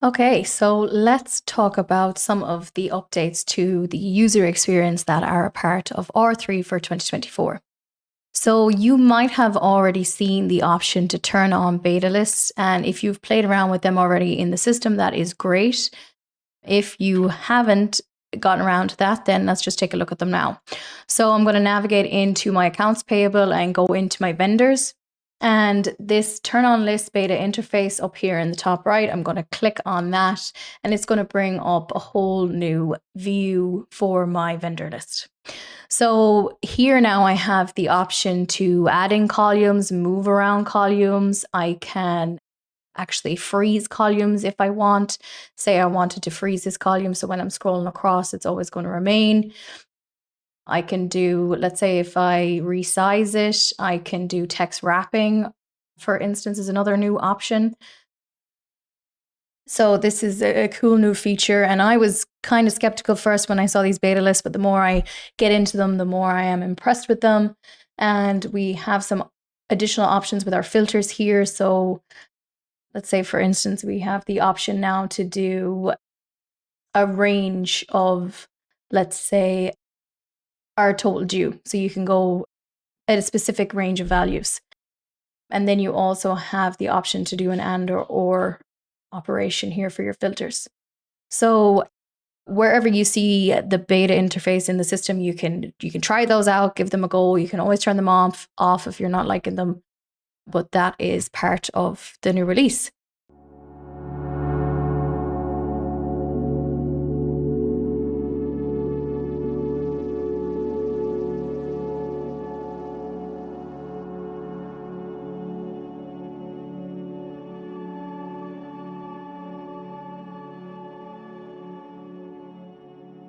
Okay, so let's talk about some of the updates to the user experience that are a part of R3 for 2024. So you might have already seen the option to turn on beta lists, and if you've played around with them already in the system, that is great. If you haven't gotten around to that, then let's just take a look at them now. So I'm going to navigate into my accounts payable and go into my vendors. And this turn on list beta interface up here in the top right, I'm going to click on that and it's going to bring up a whole new view for my vendor list. So here now I have the option to add in columns, move around columns. I can actually freeze columns if I want. Say I wanted to freeze this column, so when I'm scrolling across, it's always going to remain. I can do, let's say if I resize it, I can do text wrapping, for instance, is another new option. So this is a cool new feature, and I was kind of skeptical first when I saw these beta lists, but the more I get into them, the more I am impressed with them. And we have some additional options with our filters here. So let's say, for instance, we have the option now to do a range of, let's say, our total due. So you can go at a specific range of values. And then you also have the option to do an and or operation here for your filters. So wherever you see the beta interface in the system, you can try those out, give them a go. You can always turn them off if you're not liking them. But that is part of the new release.